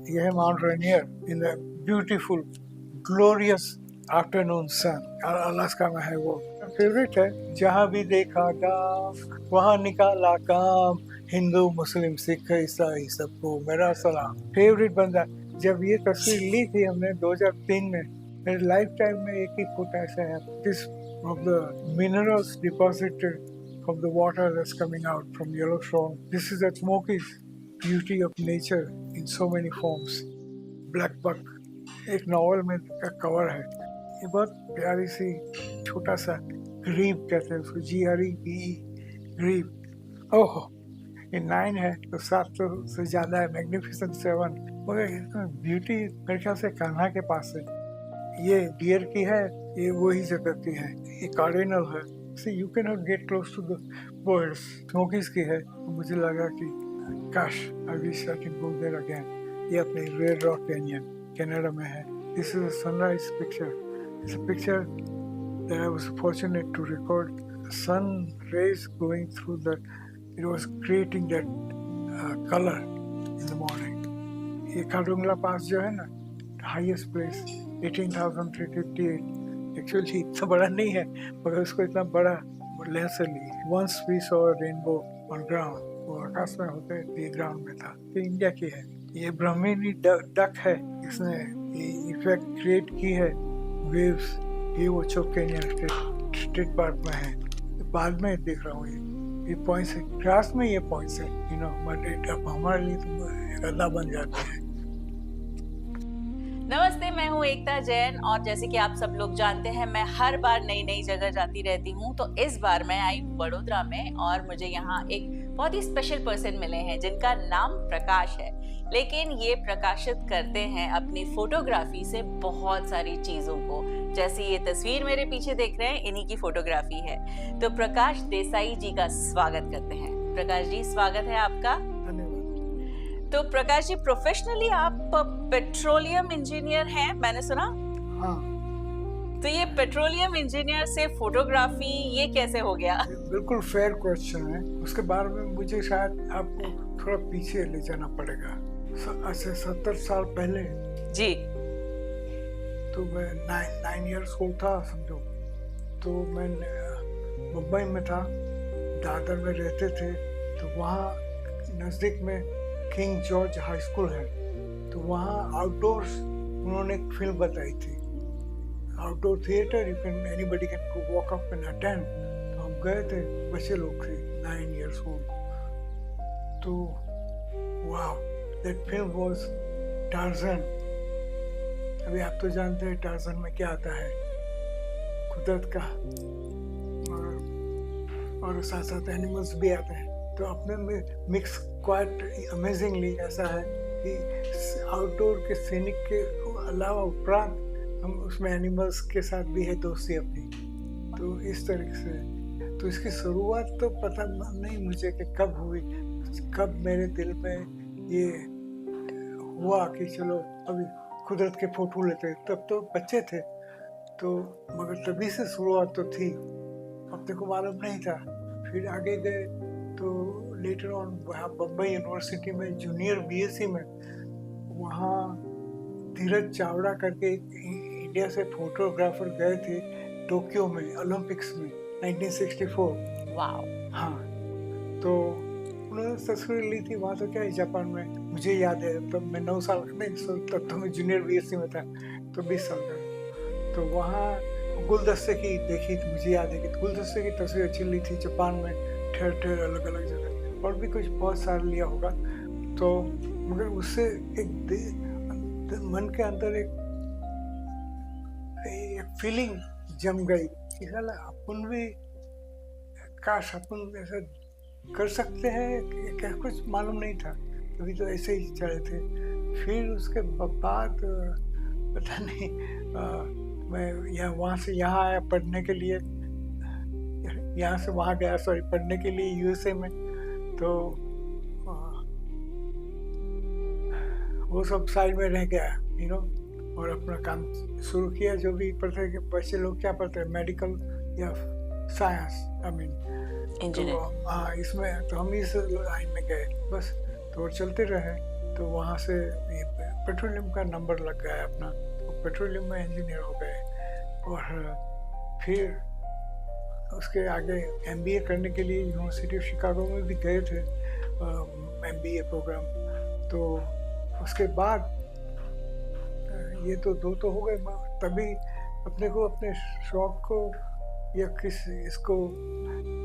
यह है Mount Rainier in the beautiful glorious afternoon sun. Alaska में है वो। फेवरेट है। जहाँ भी देखा गाँव वहाँ निकाला काम, हिंदू मुस्लिम सिख ईसाई सबको मेरा सलाम। फेवरेट बंदा। जब ये तस्वीर ली थी हमने 2003 में, मेरे लाइफ टाइम में एक ही फोटो ऐसा है। This of the minerals deposited from the water that's coming out from Yellowstone. This is the smoky beauty of nature in so many forms. Black Buck एक नॉवल में का कवर है। ये बहुत प्यारी सी छोटा सा ग्रीब कहते हैं उसको, GREBE ग्रीब। ओह, ये 9 है तो 7 तो से ज़्यादा है। मैग्निफिसेंट 7। मगर ब्यूटी मेरे ख्याल से कान्हा के पास है। ये डियर की है, ये वही जगह की है। ये कार्डिनल है। See, you cannot get close to the birds. स्मोकीज की है। मुझे लगा कि काश I wish I can go there again. ये अपने रेड रॉक कैनियन कनाडा में है। This is a sunrise picture. It's a picture that I was fortunate to record. The sun rays going through that. It was creating that color in the morning. ये खाडुंगला पास जो है ना, highest place, 18,358. Actually इतना बड़ा नहीं है, मगर उसको इतना बड़ा लेंस से ली। Once we saw rainbow on ground, वो आकाश में होते ये ग्राउंड में था। ये इंडिया की है। ये ब्राह्मणी डक है, इसने ये इफेक्ट क्रिएट की है वेव्स। ये वो चोक कैनियन स्टेट पार्क में है। बाद में देख रहा हूँ ये पॉइंट्स है, ग्रास में ये पॉइंट्स है, बट अब हमारे लिए तो गद्दा बन जाते हैं। नमस्ते, मैं हूँ एकता जैन और जैसे कि आप सब लोग जानते हैं, मैं हर बार नई नई जगह जाती रहती हूँ। तो इस बार मैं आई हूँ बड़ोदरा में और मुझे यहाँ एक बहुत ही स्पेशल पर्सन मिले हैं जिनका नाम प्रकाश है। लेकिन ये प्रकाशित करते हैं अपनी फोटोग्राफी से बहुत सारी चीजों को। जैसे ये तस्वीर मेरे पीछे देख रहे हैं, इन्हीं की फोटोग्राफी है। तो प्रकाश देसाई जी का स्वागत करते हैं। प्रकाश जी, स्वागत है आपका। तो प्रकाश जी, प्रोफेशनली आप पेट्रोलियम इंजीनियर हैं, मैंने सुना। हाँ। तो ये पेट्रोलियम इंजीनियर से फोटोग्राफी ये कैसे हो गया? बिल्कुल फेयर क्वेश्चन है। उसके बारे में मुझे शायद आपको थोड़ा पीछे ले जाना पड़ेगा। अच्छा, 70 साल पहले जी। तो मैं 9 years old था समझो। तो मैं मुंबई में था, दादर में रहते थे। तो वहाँ नज़दीक में किंग जॉर्ज हाई स्कूल है। तो वहाँ आउटडोर्स उन्होंने एक फिल्म बताई थी, outdoor theatre, you can anybody can walk up and attend. तो हम गए थे, बच्चे लोग थे, 9 years old। तो वाह, दैट फिल्म वाज टार्जन। अभी आप तो जानते हैं टार्जन में क्या आता है, कुदरत का, और साथ साथ एनिमल्स भी आते हैं। तो अपने में मिक्स क्वाइट अमेजिंगली ऐसा है कि आउटडोर के सैनिक के अलावा उपरांत हम उसमें एनिमल्स के साथ भी है दोस्ती अपनी। तो इस तरीके से तो इसकी शुरुआत तो पता नहीं मुझे कि कब हुई, कब मेरे दिल में ये हुआ कि चलो अभी कुदरत के फोटो लेते। तब तो बच्चे थे, तो मगर तभी से शुरुआत तो थी, अपने को मालूम नहीं था। फिर आगे गए तो लेटर ऑन वहाँ बम्बई यूनिवर्सिटी में जूनियर BSc में, वहाँ धीरज चावड़ा करके इंडिया से फोटोग्राफर गए थे टोक्यो में ओलंपिक्स में 1964। वाओ। हाँ, तो उन्होंने तस्वीर ली थी वहाँ। तो क्या है, जापान में, मुझे याद है तब मैं 9 साल का नहीं, तब तो मैं जूनियर BSc में था, तो 20 साल का। तो वहाँ गुलदस्ते की देखी थी, मुझे याद है कि गुलदस्ते की तस्वीर अच्छी ली थी जापान में, ठहर ठहर अलग अलग जगह, और भी कुछ बहुत सारा लिया होगा। तो मगर उससे एक मन के अंदर एक फीलिंग जम गई कि साला अपन भी, काश अपन ऐसा कर सकते हैं, क्या कुछ मालूम नहीं था, अभी तो ऐसे ही चले थे। फिर उसके बाद पता नहीं, मैं वहाँ से यहाँ आया पढ़ने के लिए, यहाँ से वहाँ गया, सॉरी, पढ़ने के लिए USA में। तो वो सब साइड में रह गया, और अपना काम शुरू किया। जो भी पढ़ते हैं, बच्चे लोग क्या पढ़ते हैं, मेडिकल या साइंस, आई मीन इंजीनियर। हाँ, इसमें तो हम इस लाइन में गए बस, तो चलते रहे। तो तो वहाँ से ये पेट्रोलियम का नंबर लग गया अपना, तो पेट्रोलियम में इंजीनियर हो गए। और फिर उसके आगे एमबीए करने के लिए यूनिवर्सिटी ऑफ शिकागो में भी गए थे, एमबीए प्रोग्राम। तो उसके बाद ये तो दो तो हो गए, तभी अपने को अपने शौक को या इसको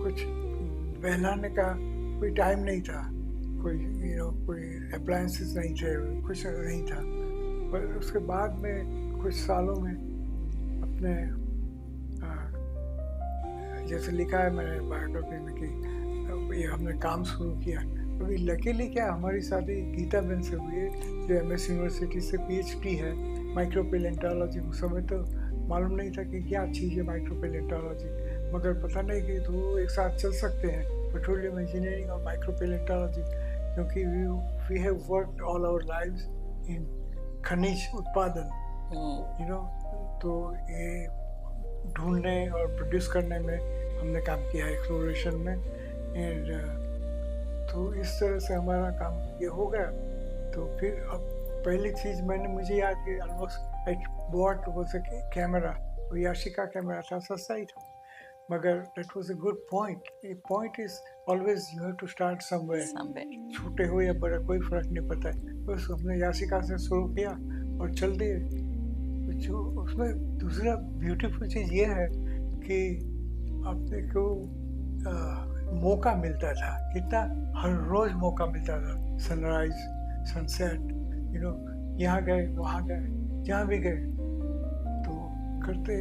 कुछ बहलाने का कोई टाइम नहीं था, कोई कोई अप्लायंसेस नहीं थे, कुछ नहीं था। पर उसके बाद में कुछ सालों में अपने जैसे लिखा है मैंने बायोग्राफी में कि ये हमने काम शुरू किया। अभी लकीली क्या हमारी शादी गीता बहन से हुई है, जो एमएस यूनिवर्सिटी से पीएचडी है माइक्रोपैलेंटोलॉजी। उस समय तो मालूम नहीं था कि क्या चीज़ है माइक्रोपैलेंटोलॉजी, मगर पता नहीं कि तो एक साथ चल सकते हैं पेट्रोलियम इंजीनियरिंग और माइक्रोपैलेंटोलॉजी, क्योंकि we have worked all our lives in खनिज उत्पादन, तो ये ढूंढने और प्रोड्यूस करने में हमने काम किया, एक्सप्लोरेशन में। एंड तो इस तरह से हमारा काम ये हो गया। तो फिर अब पहली चीज़ मुझे याद कि almost like bought was a camera, वो याशिका कैमरा था, सस्ता ही था, मगर that was a good point. Point is always you have to start somewhere, छोटे हो या बड़े कोई फर्क नहीं पड़ता है। बस हमने याशिका से शुरू किया और चल दिए। जो उसमें दूसरा ब्यूटीफुल चीज़ ये है कि अपने को मौका मिलता था, कितना हर रोज़ मौका मिलता था, सनराइज सनसेट, यहाँ गए वहाँ गए, जहाँ भी गए तो करते।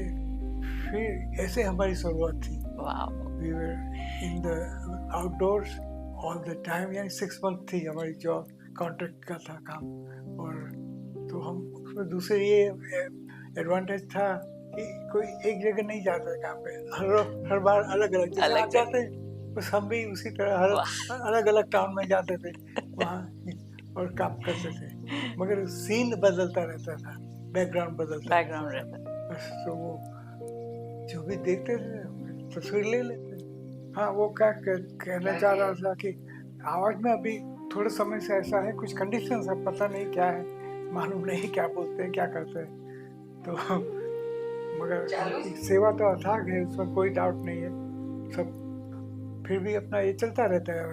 फिर ऐसे हमारी शुरुआत थी। We were in the outdoors all the time, यानी 6 मंथ थी हमारी जॉब, कॉन्ट्रैक्ट का था काम। और तो हम उसमें दूसरे ये एडवांटेज था कि कोई एक जगह नहीं जाता है काम पे, हर बार अलग अलग जगह आप जाते, बस हम भी उसी तरह हर अलग अलग टाउन में जाते थे वहाँ और काम करते थे, मगर सीन बदलता रहता था, बैकग्राउंड बदलता रहता। बस तो वो जो भी देखते थे तस्वीर ले लेते। हाँ, वो क्या कहना चाह रहा था कि आवाज़ में अभी थोड़े समय से ऐसा है, कुछ कंडीशंस है, पता नहीं क्या है, मालूम नहीं क्या बोलते हैं क्या करते हैं। तो मगर सेवा तो अथाक है, उसमें कोई डाउट नहीं है। सब फिर भी अपना ये चलता रहता है।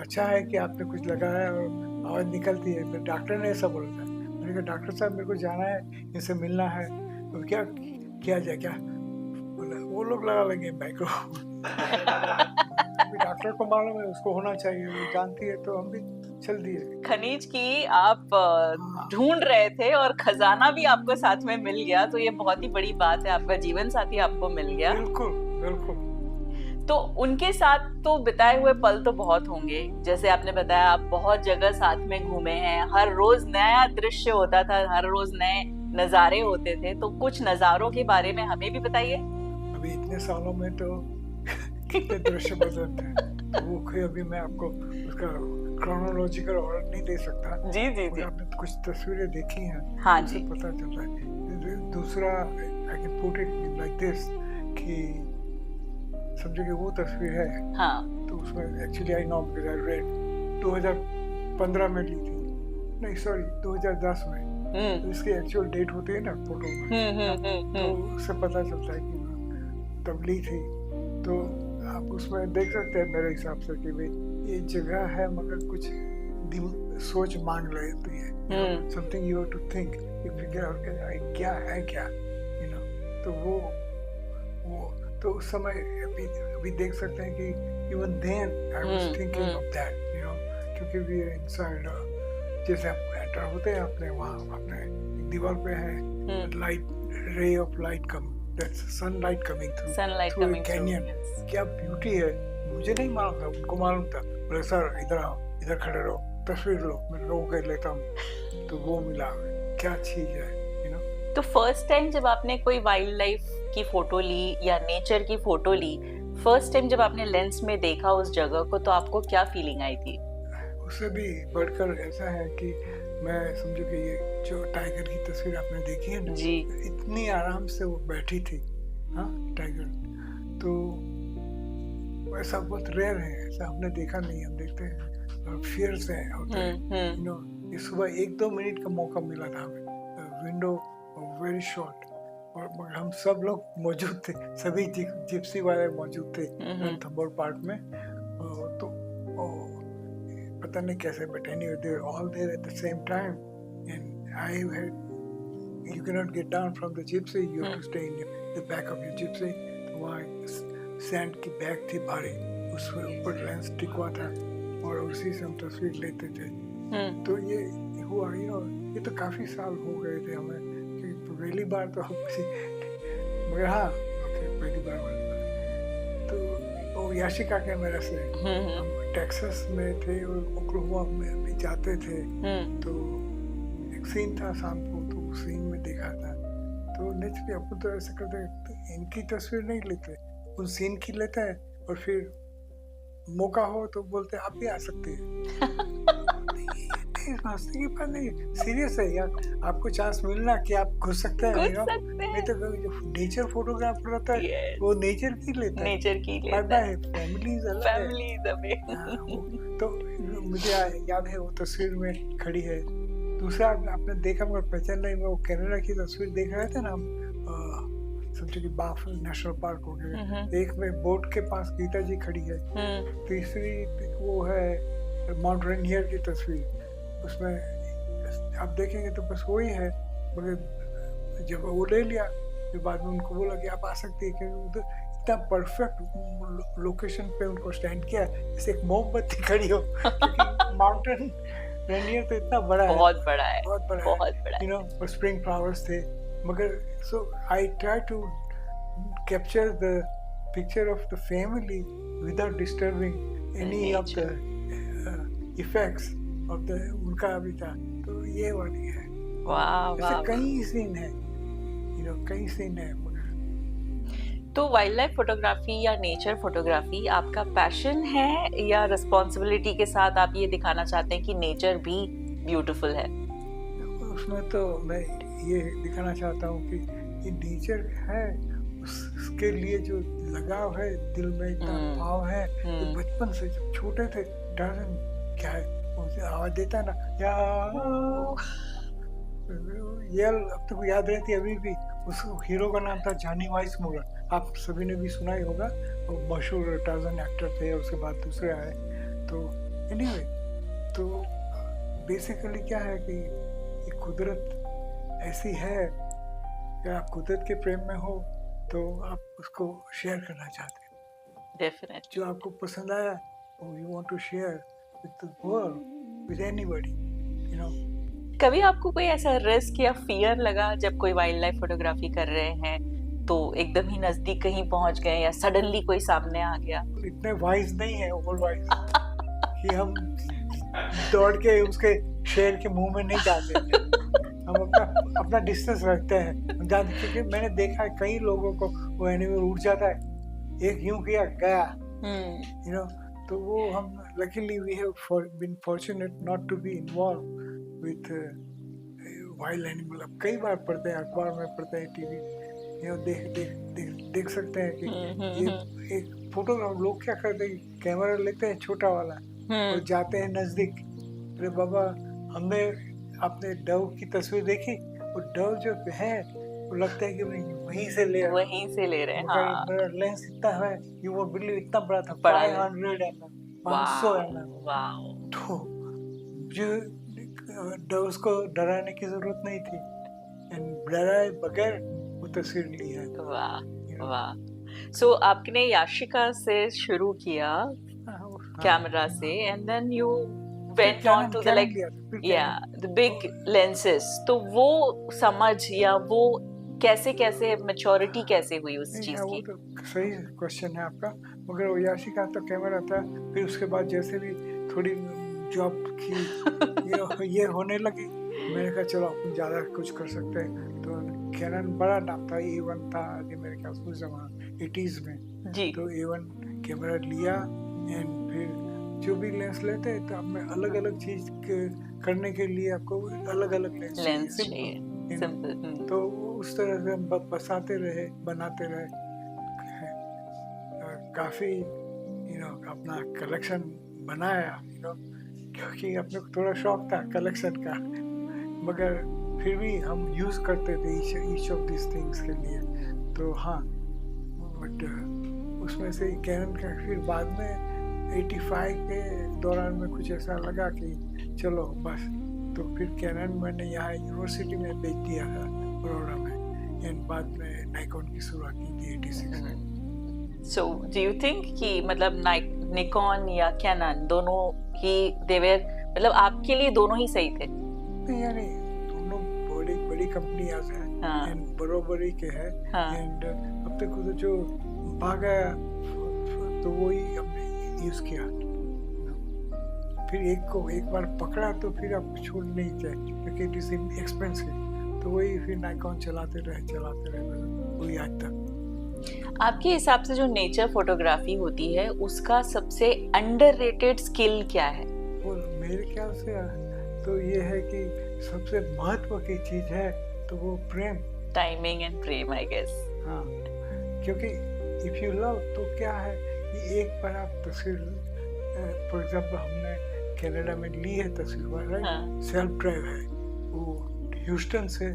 अच्छा है कि आपने कुछ लगाया और आवाज़ निकलती है। तो डॉक्टर ने ऐसा बोला था, मैंने कहा डॉक्टर साहब मेरे को जाना है, इनसे मिलना है, तो क्या किया जाए क्या? बोला वो लोग लगा लेंगे माइक्रो। डॉक्टर को मालूम है, उसको होना चाहिए, वो जानती है, तो हम भी चल दिए। खनिज की आप ढूंढ रहे थे और खजाना भी आपको साथ में मिल गया, तो ये बहुत ही बड़ी बात है, आपका जीवन साथी आपको मिल गया। बिल्कुल बिल्कुल। तो उनके साथ तो बिताए हुए पल तो बहुत होंगे, जैसे आपने बताया आप बहुत जगह साथ में घूमे हैं, हर रोज नया दृश्य होता था, हर रोज नए नजारे होते थे। तो कुछ नजारों के बारे में हमें भी बताइए। अभी इतने सालों में तो कितने दृश्य बदलते हैं, तो वो अभी मैं आपको उसका क्रोनोलॉजिकल ऑर्डर नहीं दे सकता। जी जी जी। आपने कुछ तस्वीरें देखी हैं, हाँ जी, पता चलता है। दूसरा I can put it like this कि समझो कि वो तस्वीर है, हाँ, तो उसमें actually I know because I read 2015 में ली थी, नहीं सॉरी 2010 में। तो इसकी एक्चुअल डेट होती है ना फोटो में, तो उससे पता चलता है कि तब ली थी। तो आप उसमें देख सकते हैं मेरे हिसाब से कि भाई ये जगह है, मगर कुछ सोच मांग लेती है, something you have to think, you figure out क्या है क्या, तो वो तो उस समय अभी देख सकते हैं कि even then I was thinking of that, क्योंकि वी आर इनसाइड, जैसे आप एंटर होते हैं अपने वहाँ अपने दीवार पे है light, ray of light come, that's sunlight coming through a canyon. क्या ब्यूटी है, मुझे नहीं मालूम था, उनको मालूम था। बोले सर इधर आओ, इधर खड़े रहो, तस्वीर लो। मैं वो कर लेता हूँ, तो वो मिला, क्या चीज़ है। तो फर्स्ट टाइम जब आपने कोई वाइल्ड लाइफ की फोटो ली या नेचर की फोटो ली, फर्स्ट टाइम जब आपने लेंस में देखा उस जगह को, तो आपको क्या फीलिंग आई थी? उससे भी बढ़कर ऐसा है कि मैं समझो कि ये जो टाइगर की तस्वीर आपने देखी है ना जी, इतनी आराम से वो बैठी थी, हाँ टाइगर, तो ऐसा बहुत रेयर है, ऐसा हमने देखा नहीं। हम देखते हैं फियर से होते हैं, ये सुबह 1-2 मिनट का मौका मिला था हमें, विंडो वेरी शॉर्ट, और मगर हम सब लोग मौजूद थे, सभी जिप्सी वाले मौजूद थे रणथंभौर पार्क में। तो पता नहीं कैसे, but anyway they were all there at the same time, and I had, you cannot get down from the gypsy, you have to stay in the back of your gypsy। तो वहाँ sand की bag थी भारी, उसमें ऊपर lens टिकवा था और उसी से हम तस्वीर लेते थे। तो ये हुआ, ये तो काफी साल हो गए थे हमें, क्योंकि पहली बार तो हम मगर हाँ पहली बार वाली बात तो वो याशिका के मेरे से हम टेक्सास में थे और ओक्लाहोमा में भी जाते थे। तो एक सीन था शाम को, तो उस सीन में देखा था। तो नेचुरली अपन तो ऐसे करते, इनकी तस्वीर नहीं लेते, उन सीन की लेते हैं और फिर मौका हो तो बोलते आप भी आ सकते हैं। हंसने की बात नहीं, सीरियस है यार, आपको चांस मिलना कि आप घुस सकते हैं, नहीं तो जो नेचर फोटोग्राफर रहता है वो नेचर की लेता है, फैमिली। तो मुझे याद है वो तस्वीर में खड़ी है। दूसरा आपने देखा मगर पहचान नहीं, वो कनाडा की तस्वीर देख रहे थे ना हम, समझो कि बाफ नेशनल पार्क हो गया, एक में बोट के पास गीता जी खड़ी है, तीसरी वो है माउंट रेनियर की तस्वीर, उसमें आप देखेंगे तो बस वही है। मगर जब वो ले लिया फिर बाद में उनको बोला कि आप आ सकते हैं, क्योंकि उधर इतना परफेक्ट लोकेशन पे उनको स्टैंड किया जैसे एक मोमबत्ती खड़ी हो, क्योंकि माउंटेन रेनियर तो इतना बड़ा है, बहुत बड़ा है, यू नो, और स्प्रिंग फ्लावर्स थे। मगर so I try to capture the picture of the family without disturbing any of the effects of the उनका भी था। तो ये वाली है। ऐसे कई सीन है, यू नो, कई सीन है। तो वाइल्ड लाइफ फोटोग्राफी या नेचर फोटोग्राफी आपका पैशन है या रिस्पॉन्सिबिलिटी के साथ आप ये दिखाना चाहते हैं कि नेचर भी ब्यूटीफुल है? उसमें तो मैं ये दिखाना चाहता हूँ कि ये नेचर है, उसके लिए जो लगाव है, दिल में इतना भाव है, तो बचपन से जब छोटे थे, डार्लिंग क्या है उसे आवाज देता है ना, ये अब तक याद रहती है अभी भी। उस हीरो का नाम था जॉनी वाइसमूलर, आप सभी ने भी सुना ही होगा, वो मशहूर टार्जन एक्टर थे और उसके बाद दूसरे आए। तो एनीवे, तो बेसिकली क्या है कि ये कुदरत ऐसी है कि आप कुदरत के प्रेम में हो तो आप उसको शेयर करना चाहते हैं। डेफिनेटली जो आपको पसंद आया you want to share with the world, with anybody, you know. कभी आपको कोई ऐसा रिस्क या फियर लगा जब कोई वाइल्ड लाइफ फोटोग्राफी कर रहे हैं तो एकदम ही नजदीक कहीं पहुंच गए या सडनली कोई सामने आ गया? इतने वाइज नहीं है, ओवर वाइज कि हम दौड़ के उसके शेर के मुंह में नहीं डाल देते। हम अपना डिस्टेंस रखते हैं, क्योंकि मैंने देखा है कई लोगों को वो एनिमल उड़ जाता है, एक यूं किया गया, यू नो। तो वो हम luckily we have been fortunate not to be involve with wild animal. अब कई बार पढ़ते हैं, अखबार में पढ़ते हैं, टीवी, यू नो, देख सकते हैं कि ये एक फोटोग्राफ लोग क्या करते हैं, कैमरा लेते हैं छोटा वाला और जाते हैं नजदीक। अरे बाबा, हमने अपने डव की तस्वीर देखी, वो डव जो है वो लगता है कि वहीं से ले रहे हैं। हाँ। मेरा लेंस इतना है, यू वोंट बिलीव, इतना बड़ा था, 500 mm, 500 mm। तो जो डव्स को डराने की जरूरत नहीं थी, डराए बगैर वो तस्वीर ली है। वाह। सो आपने याशिका से शुरू किया कैमरा से, and then you went on to the the big lenses। तो वो समझ या वो कैसे मैच्योरिटी कैसे हुई उस चीज की? वो तो सही क्वेश्चन है आपका। मगर वो याशिका तो कैमरा था, फिर उसके बाद जैसे भी थोड़ी जॉब की ये होने लगी, मैंने कहा चलो अपन ज़्यादा कुछ कर सकते हैं। तो कैनन बड़ा नाम था, A1 था मेरे ख्याल से उस जमाना 80s में जी। तो A1 कैमरा लिया, एंड फिर जो भी लेंस लेते हैं तो हमें अलग अलग चीज करने के लिए आपको अलग अलग लेंस चाहिए, सिंपल। तो उस तरह से हम बनाते रहे, काफी यू नो अपना कलेक्शन बनाया, यू नो, क्योंकि अपने को थोड़ा शौक था कलेक्शन का, मगर फिर भी हम यूज़ करते थे ईच ऑफ दिस थिंग्स के लिए। तो हाँ, बट उसमें से कैनन का फिर बाद में 85 के दौरान में कुछ ऐसा लगा कि चलो बस, तो फिर कैनन मैंने यहाँ यूनिवर्सिटी में बेच दिया था बड़ौदा में, एंड बाद में नाइकॉन की शुरुआत की थी 86 में। सो डू यू थिंक कि मतलब निकॉन या कैनन दोनों ही देवर, मतलब आपके लिए दोनों ही सही थे? नहीं यानी दोनों बड़ी बड़ी कंपनियां हैं, हाँ। एंड बरोबरी के हैं, हाँ। एंड अब तक तो जो भागा तो वही हमने यूज किया। फिर एक बार पकड़ा तो फिर आपको छोड़ नहीं चाहिए, क्योंकि इट इज एक्सपेंसिव, तो वही फिर नाइकॉन चलाते रहे वही आज तक। आपके हिसाब से जो नेचर फोटोग्राफी होती है उसका सबसे अंडररेटेड स्किल क्या है? वो मेरे ख्याल से तो ये है कि सबसे महत्व की चीज है तो वो frame, timing and frame, I guess. हाँ, क्योंकि इफ यू लव तो क्या है कि एक बार आप तस्वीर, फॉर एग्जांपल हमने कनाडा में ली है तस्वीर, राइट, सेल्फ ड्राइव है, वो ह्यूस्टन से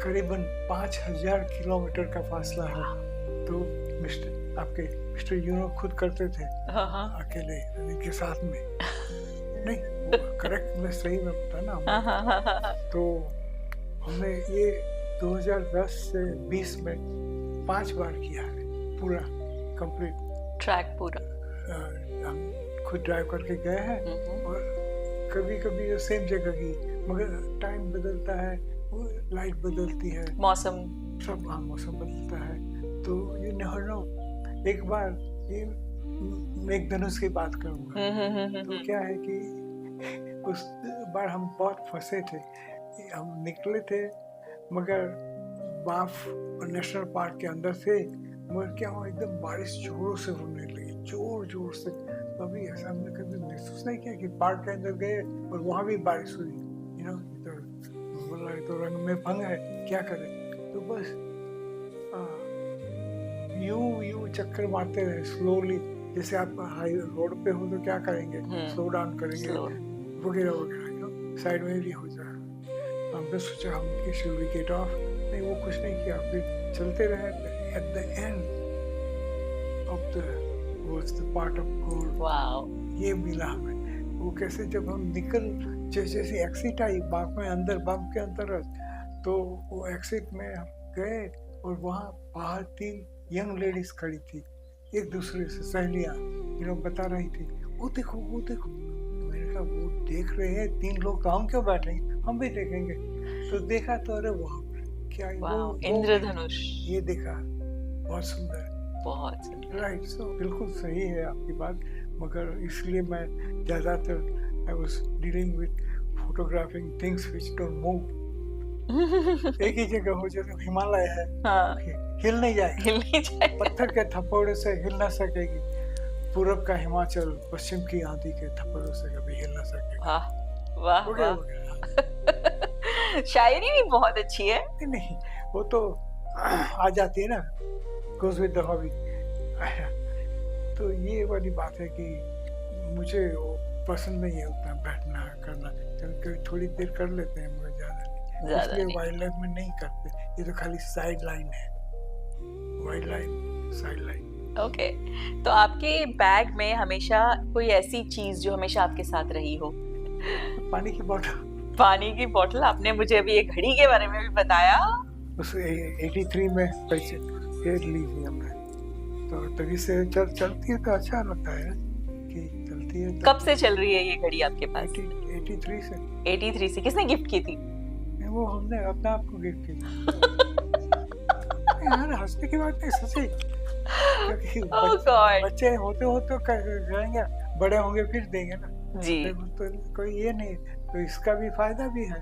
करीबन 5000 किलोमीटर का फासला है, तो मिस्टर यूनो खुद करते थे अकेले के साथ में, नहीं करेक्ट, मैं सही में बताना। तो हमने ये 2010 से 20 में 5 बार किया है पूरा कंप्लीट ट्रैक पूरा। हम खुद ड्राइव करके गए हैं, और कभी कभी सेम जगह की, मगर टाइम बदलता है, लाइट बदलती है, मौसम सब, हाँ मौसम बदलता है, तो ये नेवर नो। एक बार ये मेघधनुष की बात करूँगा, तो क्या है कि उस बार हम बहुत फंसे थे, हम निकले थे मगर बाफ नेशनल पार्क के अंदर से, मगर क्या हुआ एकदम बारिश जोरों से होने लगी, जोर से। अभी ऐसा हमने कभी महसूस नहीं किया कि पार्क के अंदर गए और वहाँ भी बारिश हुई, तो रंग में भंग है, क्या करें, तो बस यूं चक्कर मारते रहे स्लोली, जैसे आप हाई रोड पे हो तो क्या करेंगे, स्लो डाउन करेंगे वगैरह, साइड में भी हो जाए। हमने सोचा हम कि शुड वी गेट ऑफ, नहीं वो कुछ नहीं किया, फिर चलते रहे। At the end of the was the part of gold, wow, ये मिला हमें। वो कैसे, जब हम निकल, जैसे एक्सिट आई बाग में अंदर, बाग के अंदर, तो वो एक्सिट में हम गए और वहाँ बाहर 3 यंग लेडीज खड़ी थी, एक दूसरे से सहेलियाँ बता रही थी, वो देखो। मैंने कहा वो देख रहे हैं 3 लोग, तो हम क्यों बैठेंगे, हम भी देखेंगे। तो देखा तो अरे वाह, क्या वो इंद्रधनुष, ये देखा, बहुत सुंदर, बहुत सुंदर, राइट। सो बिल्कुल सही है आपकी बात, मगर इसलिए मैं ज़्यादातर I was dealing with photographing things which don't move. एक ही जगह हो, जैसे हिमालय है, हिल नहीं जाएगा, पत्थर के थप्पड़ों से हिल ना सकेगी, पूरब का हिमाचल पश्चिम की आंधी के थप्पड़ों से कभी हिल ना सकेगा। वाह वाह, शायरी भी बहुत अच्छी है। नहीं, वो तो आ जाती है ना, goes with the hobby। तो ये वाली बात है कि मुझे वो पसंद नहीं है उतना बैठना करना, कभी थोड़ी देर कर लेते हैं, मगर ज़्यादा इसलिए वाइल्ड लाइफ में नहीं करते, ये तो खाली साइड लाइन है, wild life side line. Okay, तो आपके बैग में हमेशा कोई ऐसी चीज जो हमेशा आपके साथ रही हो? पानी की बोतल। पानी की बोतल, आपने मुझे अभी एक घड़ी के बारे में भी बताया। उस 83 में पैसे ली थी हमने, तो तभी से चलती है, तो अच्छा लगता है कि चलती है। कब से चल रही है ये घड़ी आपके पास? 83 से। 83 से। किसने गिफ्ट की थी? वो हमने अपने आप को गिफ्ट की। यार हंसने की बात नहीं, सच्ची, क्योंकि बच्चे होते हो तो करेंगे, बड़े होंगे फिर देंगे ना जी। तो कोई ये नहीं, तो इसका भी फायदा भी है,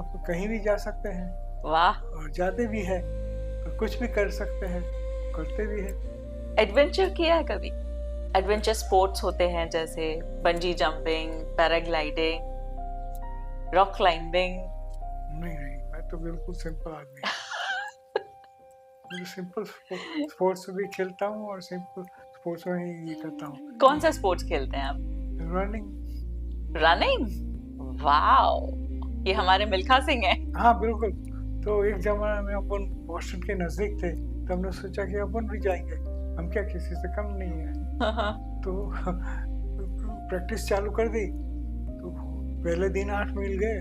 तो कहीं भी जा सकते हैं, वाह, और जाते भी है, तो कुछ भी कर सकते हैं, करते भी है। एडवेंचर किया है कभी? एडवेंचर स्पोर्ट्स होते हैं जैसे bungee jumping, paragliding, rock climbing? नहीं, मैं तो बिल्कुल सिंपल आदमी हूँ। मैं सिंपल स्पोर्ट्स भी खेलता हूँ और सिंपल स्पोर्ट्स में ही ये करता हूँ। कौन सा स्पोर्ट्स खेलते हैं आप? रनिंग। रनिंग, वाओ, ये हमारे मिल्खा सिंह हैं। हाँ बिल्कुल। तो एक जमाना में अपन बॉस्टन के नजदीक थे, तो हमने सोचा कि अपन भी जाएंगे, हम क्या किसी से कम नहीं है। तो प्रैक्टिस चालू कर दी। तो पहले दिन 8 मील गए,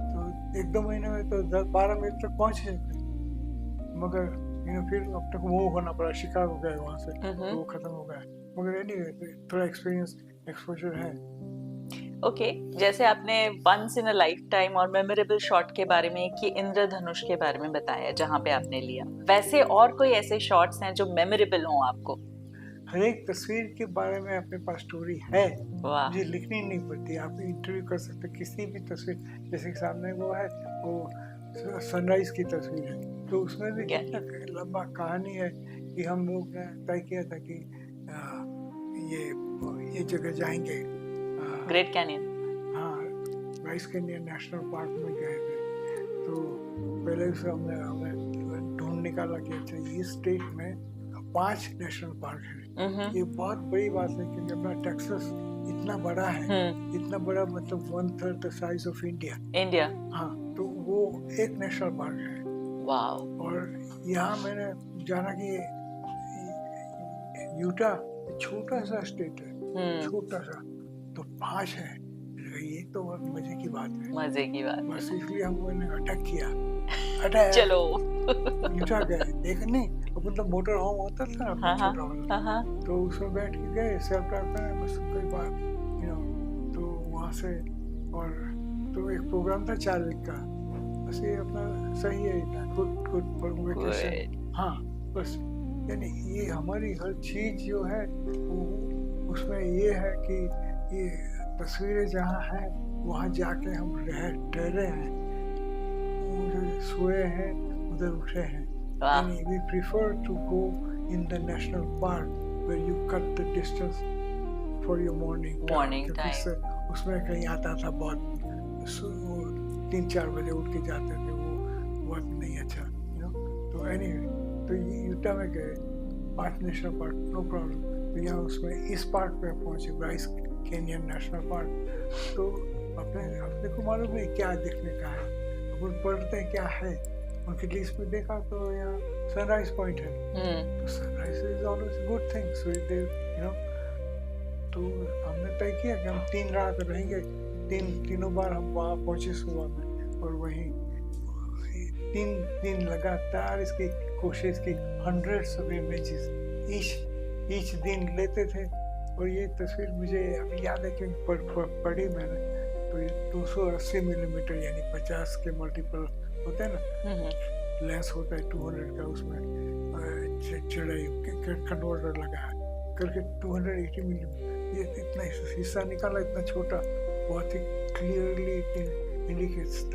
तो 1-2 महीने में तो 10-12 मील तक पहुंच गए थे। मगर फिर अपने को मूव होना पड़ा, शिकागो गए वहाँ से, तो वो खत्म हो गया। मगर एनीवे थोड़ा एक्सपीरियंस एक्सपोजर है। ओके, जैसे आपने once in a lifetime और मेमोरेबल शॉट के बारे में, कि इंद्रधनुष के बारे में बताया जहाँ पे आपने लिया, वैसे और कोई ऐसे शॉट्स हैं जो मेमोरेबल हों आपको? हर एक तस्वीर के बारे में अपने पास स्टोरी है, वाह, मुझे लिखनी नहीं पड़ती। आप इंटरव्यू कर सकते किसी भी तस्वीर, जैसे कि सामने वो है, वो सनराइज की तस्वीर है, तो उसमें भी क्या? कितना लंबा कहानी है कि हम लोग ने तय किया था कि ये जगह जाएंगे। Great canyon. हाँ, राइस कैनियन नेशनल पार्क में गए थे। तो पहले से हमने ढूंढ निकाला कि अच्छा इस स्टेट में 5 नेशनल पार्क है। ये बहुत बड़ी बात है, क्योंकि अपना टेक्सास इतना बड़ा है, इतना बड़ा मतलब 1/3 the size of India. India, हाँ, तो वो एक नेशनल पार्क है। वाओ। और यहाँ मैंने जाना कि यूटा छोटा सा स्टेट है, छोटा सा, तो 5 है। ये तो बहुत मजे की बात है, मजे की बात। बस इसलिए हम लोगों ने अटैक किया। अटैक चलो। यूटा गए देखने, अपन तो मोटर होम होता था ना, हाँ, छोटा वाला, हाँ, तो उसमें बैठ के गए, सेल्फ ड्राइव करें बस कई बार, तो वहाँ से। और तो एक प्रोग्राम था 4 वीक का, बस ये अपना सही है, गुड फॉर वेकेशन। हाँ, बस यानी ये हमारी हर चीज जो है उसमें ये है कि ये तस्वीरें जहाँ हैं वहाँ जाके हम ठहरे हैं, उधर सोए हैं, उधर उठे हैं। We prefer to go in the national park where you cut the distance for your morning time. उसमें कहीं आता था बहुत 3-4 बजे उठ के जाते थे, वो बहुत नहीं अच्छा, तो anyway, तो ये यूटा में गए, 5 नेशनल पार्क, नो प्रॉब्लम। तो यहाँ उसमें इस पार्क पे पहुँचे, ब्राइस कैनियन नेशनल पार्क। तो अपने को मालूम नहीं क्या देखने का है, अपन पढ़ते हैं क्या है, उनकी लिस्ट में देखा तो यहाँ सनराइज पॉइंट है। तो sunrise is always good thing, Suryadev, तो हमने तय किया कि हम 3 रात रहेंगे, तीनों बार हम वहाँ पहुँचे सुबह में, और वहीं 3 दिन लगातार इसकी कोशिश की, hundreds of images each दिन लेते थे। और ये तस्वीर मुझे अभी याद है कि पढ़ी मैंने, तो ये 280 मिलीमीटर यानी 50 के मल्टीपल होते हैं ना, लेंस होता है 200 का, उसमें चढ़ाई कन्वर्टर लगा है करके 280 मिलीमीटर, ये इतना हिस्सा निकाला, इतना छोटा, बहुत ही clearly indicates the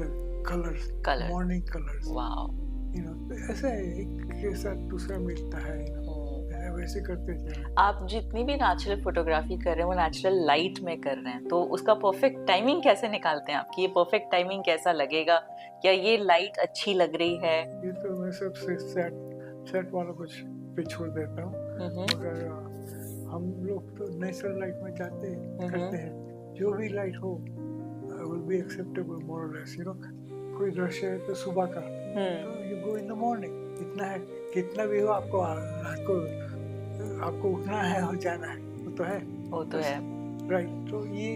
colours, morning colours. Wow, ऐसे एक के साथ दूसरा मिलता है, वैसे करते थे। आप जितनी भी नेचुरल फोटोग्राफी कर रहे हैं वो नेचुरल लाइट में कर रहे हैं, तो उसका परफेक्ट टाइमिंग कैसे निकालते हैं आपकी? ये परफेक्ट टाइमिंग कैसा लगेगा, क्या ये लाइट अच्छी लग रही है? ये तो मैं सबसे सेट वालों को पे छोड़ देता हूँ, मगर हम लोग तो नेचुरल लाइट में जाते करते हैं, जो भी लाइट हो will be acceptable more or less, कोई रश है तो सुबह का, तो you go in the morning, इतना है, कितना भी हो आपको उठना है और जाना है, वो तो है, राइट। तो ये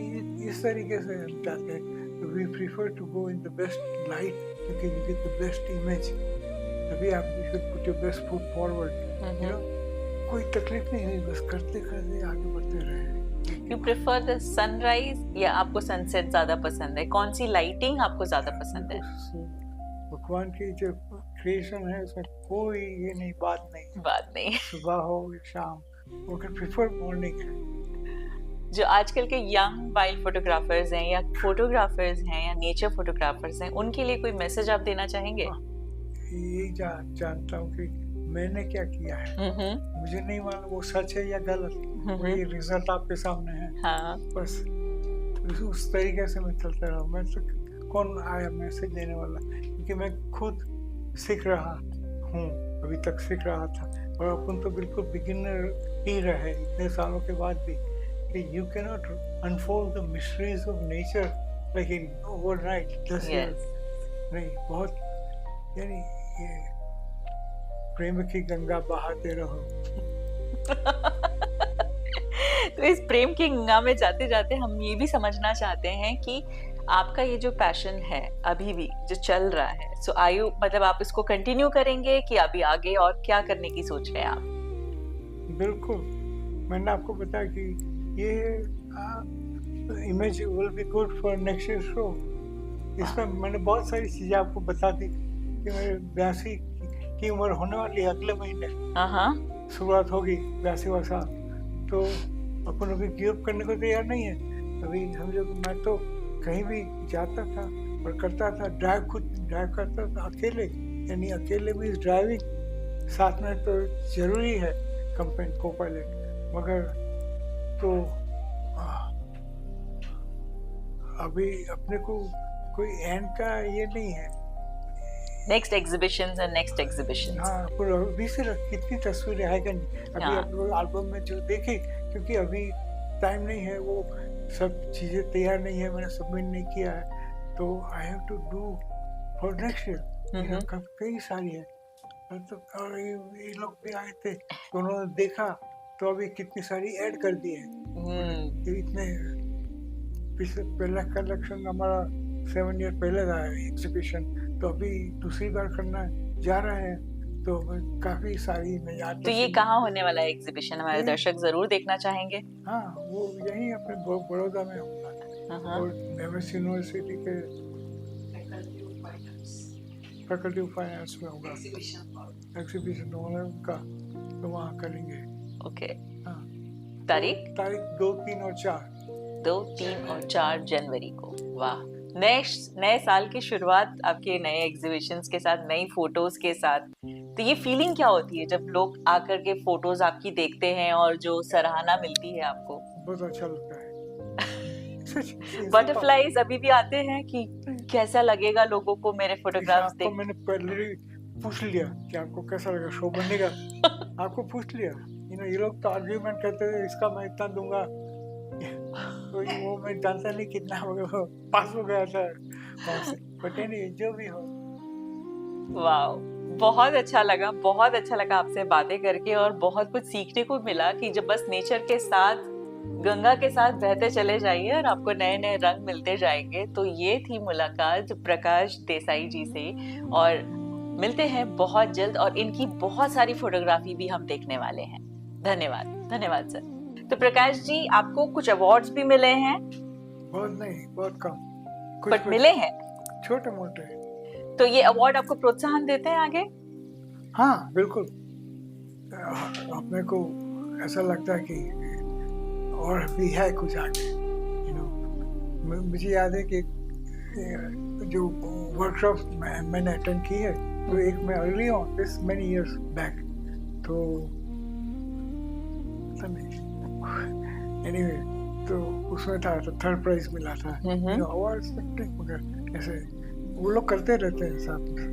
इस तरीके से हम चाहते हैं, we prefer to go in the best light, क्योंकि you get the best image, तभी आप you should put your best foot forward, कोई तकलीफ नहीं हुई, बस करते करते आगे बढ़ते रहे। You prefer the sunrise या आपको सनसेट ज्यादा पसंद है? कौन सी लाइटिंग आपको ज्यादा पसंद है? भगवान की जो क्रिएशन है उसमें कोई ये नहीं, बात नहीं, सुबह हो या शाम, वो कैन प्रेफर मॉर्निंग। जो आजकल के यंग वाइल्ड फोटोग्राफर्स हैं या फोटोग्राफर्स हैं या नेचर फोटोग्राफर्स हैं, उनके लिए कोई मैसेज आप देना चाहेंगे? ये जानता हूँ कि मैंने क्या किया है, मुझे नहीं मालूम वो सच है या गलत, वही रिजल्ट आपके सामने है। हाँ। बस उस तरीके से मैं चलता रहा, मैं तो कौन आया मैसेज देने वाला, क्योंकि मैं खुद सीख रहा हूँ, अभी तक सीख रहा था, और अपन तो बिल्कुल बिगिनर ही रहे इतने सालों के बाद भी, you cannot unfold the mysteries of nature like in overnight 10 years. Yes. नहीं, बहुत यानी ये प्रेम की गंगा बहाते रहो। तो इस प्रेम की गंगा में जाते जाते हम ये भी समझना चाहते हैं कि आपका ये जो पैशन है अभी भी जो चल रहा है, सो आयु मतलब आप इसको कंटिन्यू करेंगे कि अभी आगे और क्या करने की सोच रहे हैं आप? बिल्कुल, मैंने आपको बताया कि ये image will be good for next year show. इसमें मैंने बहुत सारी चीजें आपको बता दी कि मेरे 82 की उम्र होने वाली है अगले महीने। हाँ, शुरुआत होगी 82वां साल, तो अपन अभी गिव अप करने को तैयार नहीं है। अभी हम लोग, मैं तो कहीं भी जाता था और करता था, खुद ड्राइव करता था अकेले, यानी अकेले मीन्स ड्राइविंग, साथ में तो जरूरी है कंपेन को पायलट, मगर तो अभी अपने को कोई एंड का ये नहीं है। Next exhibitions and next exhibitions. हाँ, पर अभी से कितनी तस्वीरें आएगा अभी हाँ। आप लोग एल्बम में जो देखे, क्योंकि अभी टाइम नहीं है, वो सब चीजें तैयार नहीं है, मैंने सबमिट नहीं किया है, तो I have to do for next year. कई सारी है, तो और ये लोग भी आए थे तो उन्होंने देखा, तो अभी कितनी सारी ऐड कर दी है। ये इतने पहला कलेक्शन हमारा 7 ईयर पहले का एग्जीबिशन, तो अभी दूसरी बार करना जा रहे हैं, तो काफी सारी मैं याद। तो ये कहाँ होने वाला है एग्जीबिशन? हमारे दर्शक जरूर देखना चाहेंगे। हाँ, वो यही अपने बड़ौदा में होगा, और एमएस यूनिवर्सिटी के फैकल्टी ऑफ फाइनेंस में होगा एग्जीबिशन होगा उनका, तो वहाँ करेंगे। ओके, हाँ, तारीख 2, 3 और 4 2, 3 और 4 जनवरी को। वाह, नए साल की शुरुआत आपके नए एग्जीबिशंस के साथ, नई फोटोज के साथ। तो ये फीलिंग क्या होती है जब लोग आकर के फोटोज आपकी देखते हैं और जो सराहना मिलती है आपको? बहुत अच्छा लगता है। बटरफ्लाईज अभी भी आते हैं कि कैसा लगेगा लोगों को मेरे फोटोग्राफ्स देख? मैंने पहले पूछ लिया कि आपको कैसा लगा, शो बनेगा। आपको पूछ लिया, ये लोग तो आर्ग्यूमेंट करते थे, इसका मैं इतना दूंगा, तो वो मैं जानता नहीं कितना होगा, पास हो गया था वहाँ से, बट एनीवे जो भी हो। वाओ, बहुत अच्छा लगा आपसे बातें करके, और बहुत कुछ सीखने को मिला कि जब बस नेचर के साथ, गंगा के साथ बहते चले जाइए और आपको नए नए रंग मिलते जाएंगे। तो ये थी मुलाकात प्रकाश देसाई जी से, और मिलते हैं बहुत जल्द, और इनकी बहुत सारी फोटोग्राफी भी हम देखने वाले हैं। धन्यवाद सर। तो प्रकाश जी, आपको कुछ अवार्ड्स भी मिले हैं? बहुत नहीं, बहुत कम, बट मिले हैं, छोटे मोटे। तो ये अवार्ड आपको प्रोत्साहन देते हैं आगे? हाँ, बिल्कुल। अपने को ऐसा लगता है कि और भी है कुछ आगे। मुझे याद है कि जो वर्कशॉप मैंने अटेंड की है, तो एक में early on this many years back, तो एनीवे, तो उसमें था, तो 3rd प्राइज मिला था। अवार्ड्स मगर ऐसे वो लोग करते रहते हैं साथ में,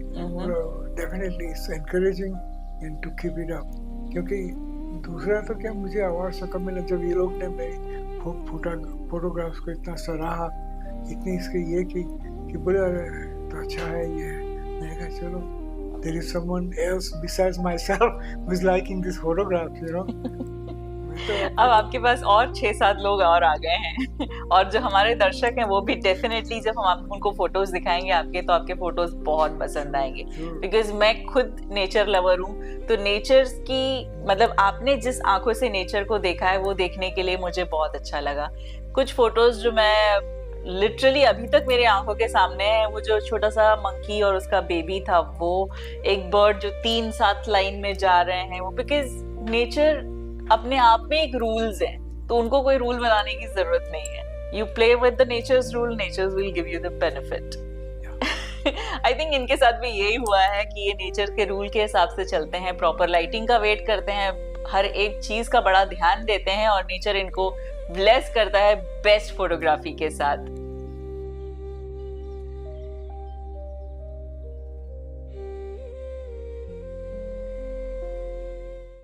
definitely it's encouraging and to keep it up. क्योंकि दूसरा तो क्या, मुझे अवार्ड से कब मिला जब ये लोग ने मेरी फोटोग्राफ्स को इतना सराहा, इतनी इसकी ये कि बोले तो अच्छा है ये। मैंने कहा चलो, there is someone else besides myself who is liking this photograph, अब आपके पास और 6-7 लोग और आ गए हैं, और जो हमारे दर्शक हैं वो भी डेफिनेटली जब हम उनको फोटोज दिखाएंगे आपके, तो आपके फोटोज बहुत पसंद आएंगे। बिकॉज मैं खुद नेचर लवर हूँ, तो नेचर की मतलब आपने जिस आंखों से नेचर को देखा है वो देखने के लिए मुझे बहुत अच्छा लगा। कुछ फोटोज जो मैं लिटरली अभी तक मेरे आंखों के सामने है, वो जो छोटा सा मंकी और उसका बेबी था, वो एक बर्ड जो 3-7 लाइन में जा रहे हैं, वो बिकॉज नेचर अपने आप में एक रूल्स हैं, तो उनको कोई रूल बनाने की जरूरत नहीं है। You play with the nature's rule, nature's will give you the benefit. I think इनके साथ भी यही हुआ है कि ये नेचर के रूल के हिसाब से चलते हैं, प्रॉपर लाइटिंग का वेट करते हैं, हर एक चीज का बड़ा ध्यान देते हैं, और नेचर इनको ब्लेस करता है बेस्ट फोटोग्राफी के साथ।